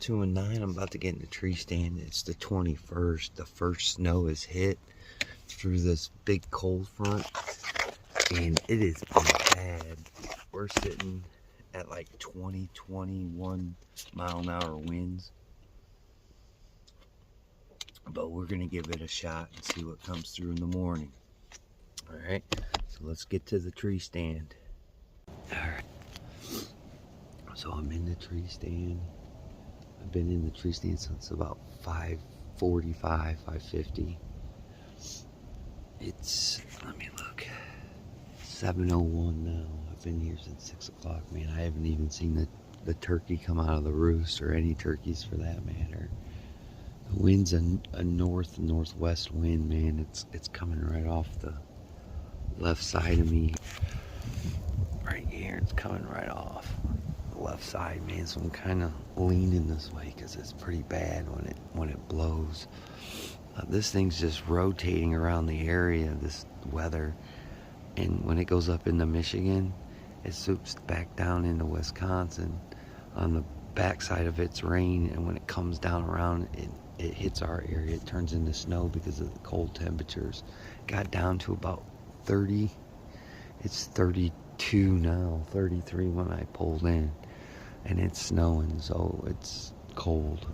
219. I'm about to get in the tree stand. It's the 21st. The first snow is hit through this big cold front, and it is bad. We're sitting at like 20, 21 mile an hour winds, but we're gonna give it a shot and see what comes through in the morning. All right, so let's get to the tree stand. All right, so I'm in the tree stand. I've been in the tree stand since about 5:45, 5:50. It's, let me look, 7:01 now. I've been here since 6 o'clock, man. I haven't even seen the turkey come out of the roost, or any turkeys for that matter. The wind's a northwest wind, man. It's coming right off the left side of me. Right here, it's coming right off the left side, man. So I'm kind of leaning this way because it's pretty bad when it blows. This thing's just rotating around the area, this weather, and when it goes up into Michigan, it swoops back down into Wisconsin on the backside of its rain, and when it comes down around, it hits our area. It turns into snow because of the cold temperatures. Got down to about 30. It's 32 now, 33 when I pulled in, and it's snowing, so it's cold.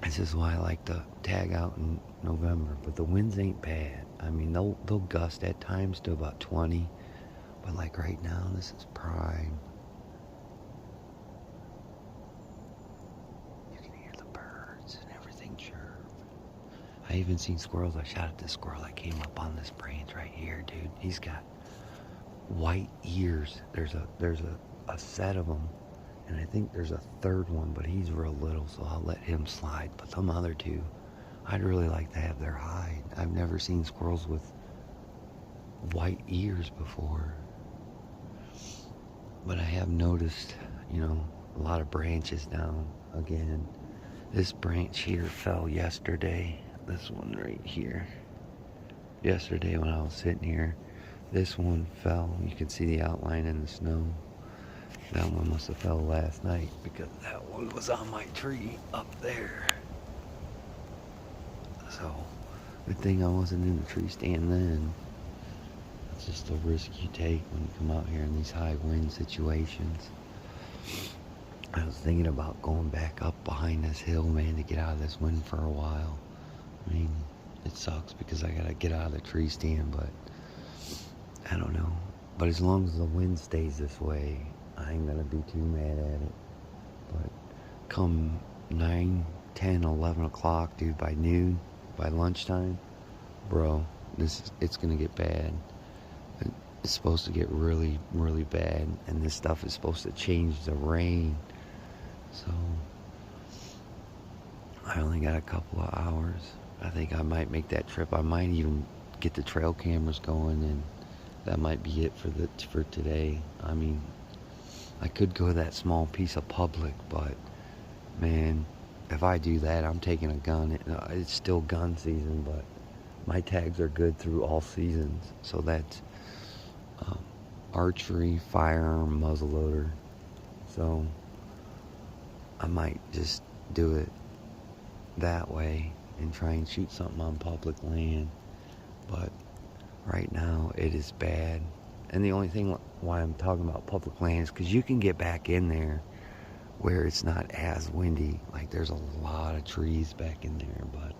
This is why I like to tag out in November, but the winds ain't bad. I mean, they'll gust at times to about 20, but like right now, this is prime. You can hear the birds and everything chirp. I even seen squirrels. I shot at this squirrel that came up on this branch right here, dude. He's got white ears. There's a set of them. And I think there's a third one, but he's real little, so I'll let him slide. But them other two, I'd really like to have their hide. I've never seen squirrels with white ears before. But I have noticed, a lot of branches down again. This branch here fell yesterday. This one right here. Yesterday when I was sitting here, this one fell. You can see the outline in the snow. That one must have fell last night because that one was on my tree up there. So, good thing I wasn't in the tree stand then. It's just a risk you take when you come out here in these high wind situations. I was thinking about going back up behind this hill, man, to get out of this wind for a while. I mean, it sucks because I gotta get out of the tree stand, but I don't know. But as long as the wind stays this way, I ain't gonna be too mad at it. But come 9, 10, 11 o'clock, dude, by noon, by lunchtime, bro, it's gonna get bad. It's supposed to get really, really bad, and this stuff is supposed to change the rain. So I only got a couple of hours. I think I might make that trip. I might even get the trail cameras going, and that might be it for today. I mean, I could go to that small piece of public, but man, if I do that, I'm taking a gun. It's still gun season, but my tags are good through all seasons. So that's archery, firearm, muzzleloader. So I might just do it that way and try and shoot something on public land. But right now, it is bad. And the only thing why I'm talking about public land is because you can get back in there where it's not as windy. Like, there's a lot of trees back in there, but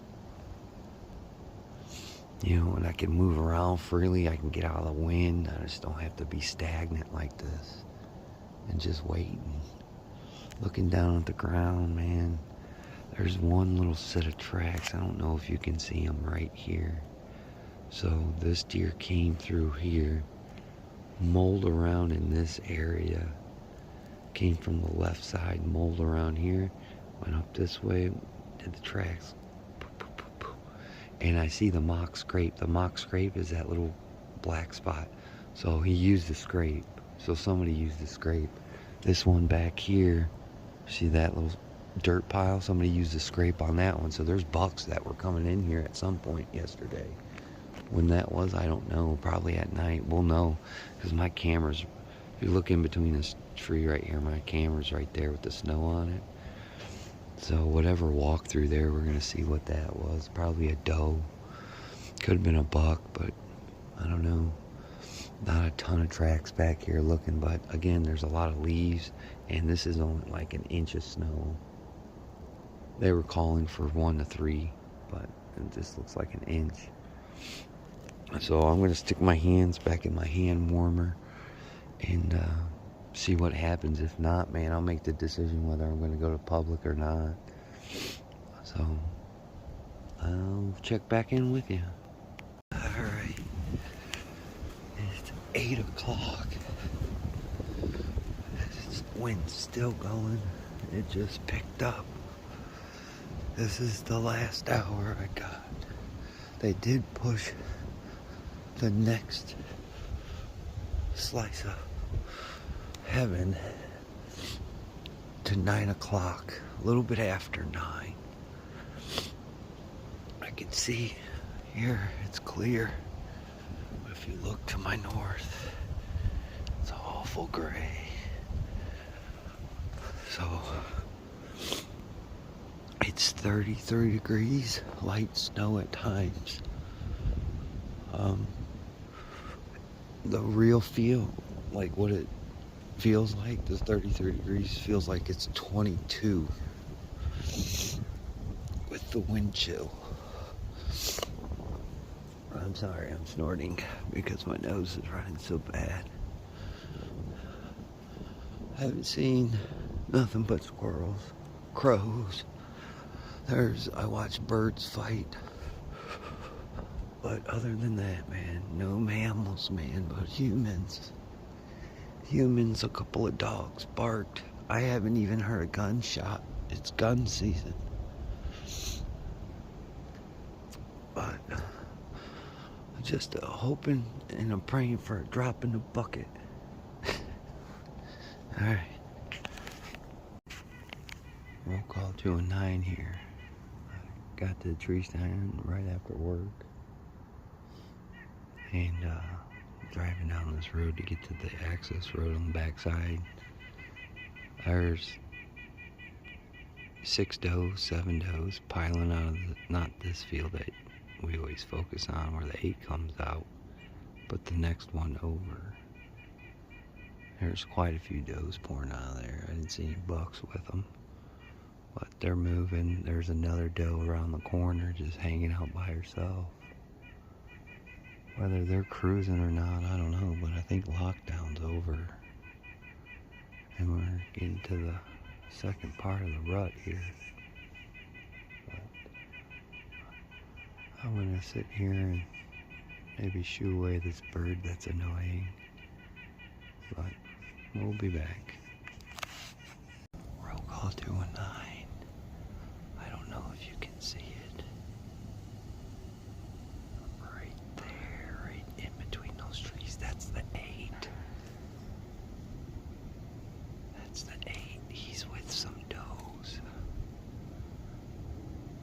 and I can move around freely. I can get out of the wind. I just don't have to be stagnant like this and just waiting. Looking down at the ground, man, there's one little set of tracks. I don't know if you can see them right here. So this deer came through here, mold around in this area, came from the left side, mold around here, went up this way, did the tracks, and I see the mock scrape. The mock scrape is that little black spot, so he used the scrape. So somebody used the scrape. This one back here, see that little dirt pile? Somebody used the scrape on that one. So there's bucks that were coming in here at some point yesterday. When that was, I don't know. Probably at night. We'll know because my camera's, if you look in between this tree right here, my camera's right there with the snow on it. So whatever walked through there, we're gonna see what that was. Probably a doe. Could have been a buck, but I don't know. Not a ton of tracks back here looking, but again, there's a lot of leaves, and this is only like an inch of snow. They were calling for 1 to 3, but it just looks like an inch. So I'm gonna stick my hands back in my hand warmer and see what happens. If not, man, I'll make the decision whether I'm gonna go to public or not. So I'll check back in with you. Alright, it's 8 o'clock. The wind's still going. It just picked up. This is the last hour I got. They did push the next slice of heaven to 9 o'clock, a little bit after 9. I can see here it's clear. If you look to my north, it's awful gray. So it's 33 degrees, light snow at times. The real feel, like what it feels like, the 33 degrees feels like it's 22 with the wind chill. I'm sorry, I'm snorting because my nose is running so bad. I haven't seen nothing but squirrels, crows. I watch birds fight. But other than that, man, no mammals, man, but humans. Humans, a couple of dogs barked. I haven't even heard a gunshot. It's gun season. But I'm just hoping and I'm praying for a drop in the bucket. Alright. Roll call 209 here. I got to the tree stand right after work. And driving down this road to get to the access road on the backside. There's 6 does, 7 does piling out of not this field that we always focus on where the 8 comes out, but the next one over. There's quite a few does pouring out of there. I didn't see any bucks with them, but they're moving. There's another doe around the corner just hanging out by herself. Whether they're cruising or not, I don't know, but I think lockdown's over. And we're getting to the second part of the rut here. But I'm gonna sit here and maybe shoo away this bird that's annoying. But we'll be back. Roll call 219. I don't know if you can see it. Right there, right in between those trees, that's the 8. That's the 8. He's with some does.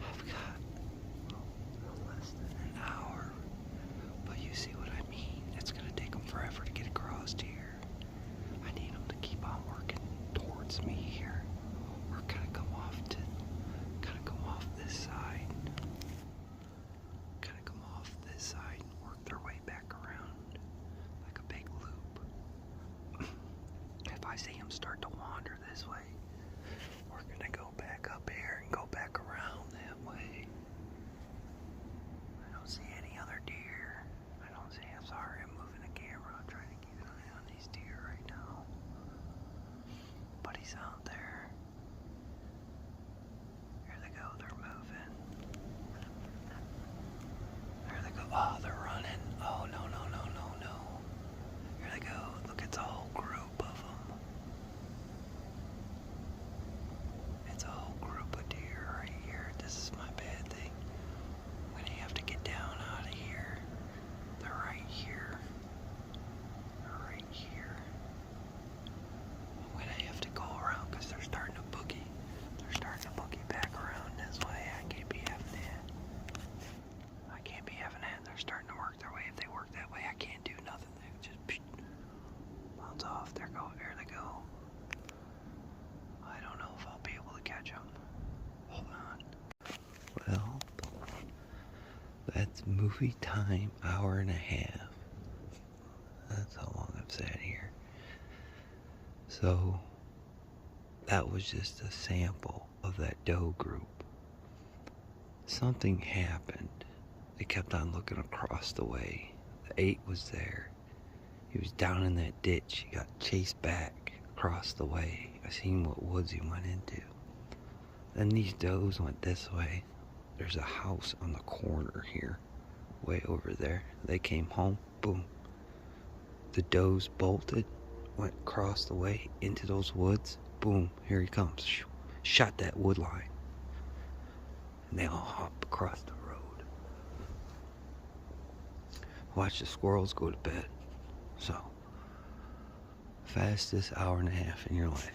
I've got less than an hour, but you see what I mean? It's gonna take them forever to get across here. I need them to keep on working towards me here. We're gonna come off movie time, hour and a half. That's how long I've sat here. So that was just a sample of that doe group. Something happened. They kept on looking across the way. The 8 was there. He was down in that ditch. He got chased back across the way. I seen what woods he went into. Then these does went this way. There's a house on the corner here, way over there. They came home, boom. The does bolted, went across the way into those woods, boom, here he comes. Shot that wood line. And they all hop across the road. Watch the squirrels go to bed. So, fastest hour and a half in your life.